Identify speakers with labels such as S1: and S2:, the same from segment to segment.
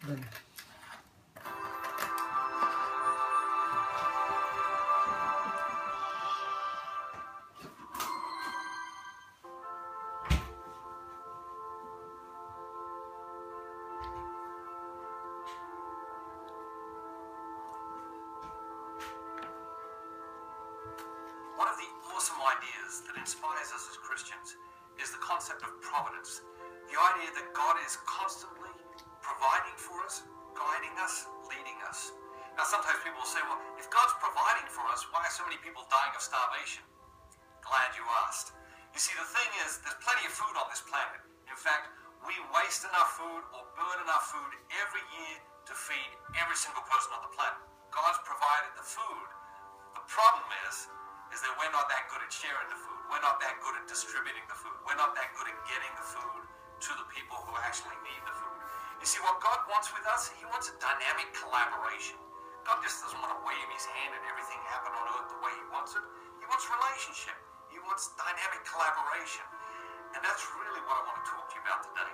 S1: Dale.
S2: One of the awesome ideas that inspires us as Christians is the concept of providence. The idea that God is constantly providing for us, guiding us, leading us. Now sometimes people will say, well, if God's providing for us, why are so many people dying of starvation? Glad you asked. You see, the thing is, there's plenty of food on this planet. In fact, we waste enough food or burn enough food every year to feed every single person on the planet. God's provided the food. The problem is that we're not that good at sharing the food. We're not that good at distributing the food. We're not that good at getting the food to the people who actually need the food. You see, what God wants with us, He wants a dynamic collaboration. God just doesn't want to wave His hand and everything happen on earth the way He wants it. He wants relationship. He wants dynamic collaboration. And that's really what I want to talk to you about today.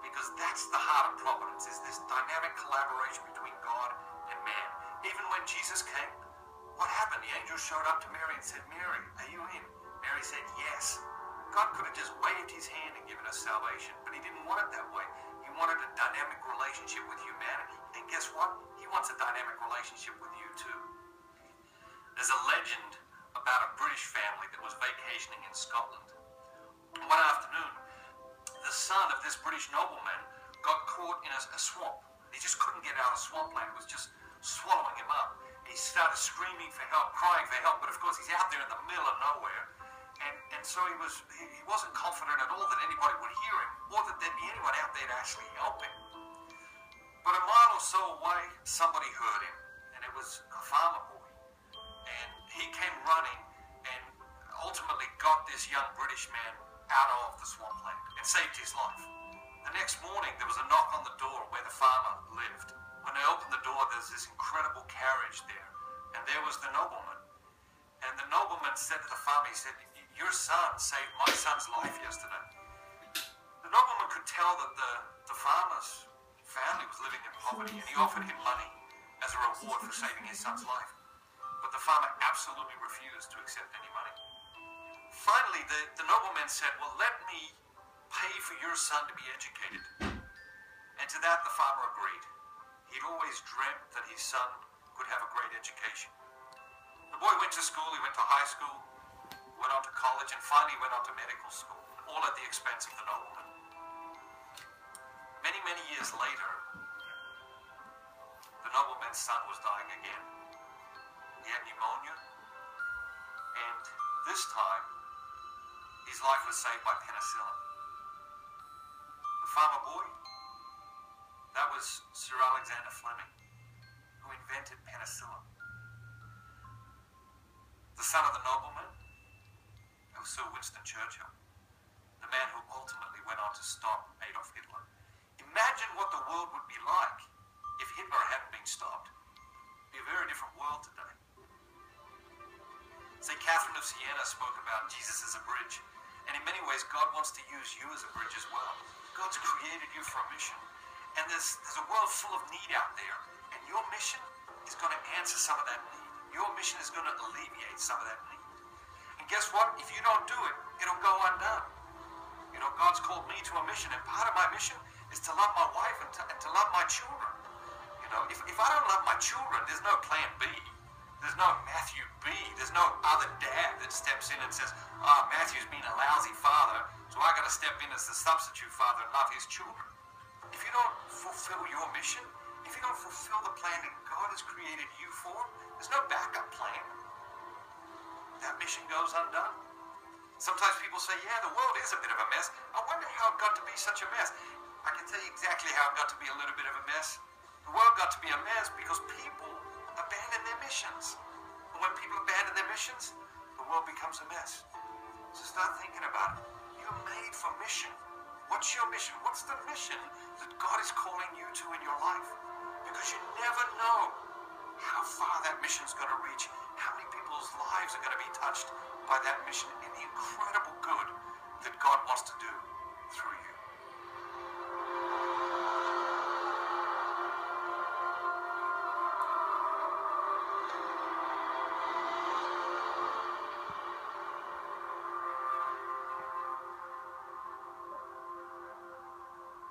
S2: Because that's the heart of providence, is this dynamic collaboration between God and man. Even when Jesus came, what happened? The angel showed up to Mary and said, Mary, are you in? Mary said, yes. God could have just waved His hand and given us salvation, but He didn't want it that way. He wanted a dynamic relationship with humanity. And guess what? He wants a dynamic relationship with you too. There's a legend about a British family that was vacationing in Scotland. One afternoon, the son of this British nobleman got caught in a swamp. He just couldn't get out of swampland. It was just swallowing him up. He started screaming for help, crying for help, but of course he's out there in the middle of nowhere. And so he wasn't confident at all that anybody would hear him, or that there'd be anyone out there to actually help him. But a mile or so away, somebody heard him, and it was a farmer boy. And he came running and ultimately got this young British man out of the swampland and saved his life. The next morning, there was a knock on the door where the farmer lived. When they opened the door, there's this incredible carriage there, and there was the nobleman. And the nobleman said to the farmer, he said, your son saved my son's life yesterday. The nobleman could tell that the farmer's family was living in poverty, and he offered him money as a reward for saving his son's life. But the farmer absolutely refused to accept any money. Finally, the nobleman said, well, let me pay for your son to be educated. And to that, the farmer agreed. He'd always dreamt that his son could have a great education. The boy went to school, he went to high school, went on to college, and finally went on to medical school, all at the expense of the nobleman. Many, many years later, the nobleman's son was dying again. He had pneumonia, and this time, his life was saved by penicillin. The farmer boy, that was Sir Alexander Fleming, who invented penicillin. The son of the nobleman, that was Sir Winston Churchill, the man who ultimately went on to stop Adolf Hitler. Imagine what the world would be like if Hitler hadn't been stopped. It would be a very different world today. St. Catherine of Siena spoke about Jesus as a bridge, and in many ways God wants to use you as a bridge as well. God's created you for a mission, and there's a world full of need out there, and your mission is going to answer some of that need. Your mission is going to alleviate some of that need. And guess what? If you don't do it, it'll go undone. You know, God's called me to a mission, and part of my mission is to love my wife and to love my children. You know, if I don't love my children, there's no plan B. There's no Matthew B. There's no other dad that steps in and says, oh, Matthew's been a lousy father, so I got to step in as the substitute father and love his children. If you don't fulfill your mission, if you don't fulfill the plan that God has created you for, there's no backup plan. That mission goes undone. Sometimes people say, yeah, the world is a bit of a mess. I wonder how it got to be such a mess. I can tell you exactly how it got to be a little bit of a mess. The world got to be a mess because people abandon their missions. And when people abandon their missions, the world becomes a mess. So start thinking about it. You're made for mission. What's your mission? What's the mission that God is calling you to in your life? Because you never know how far that mission's going to reach, how many people's lives are going to be touched by that mission, and the incredible good that God wants to do through you.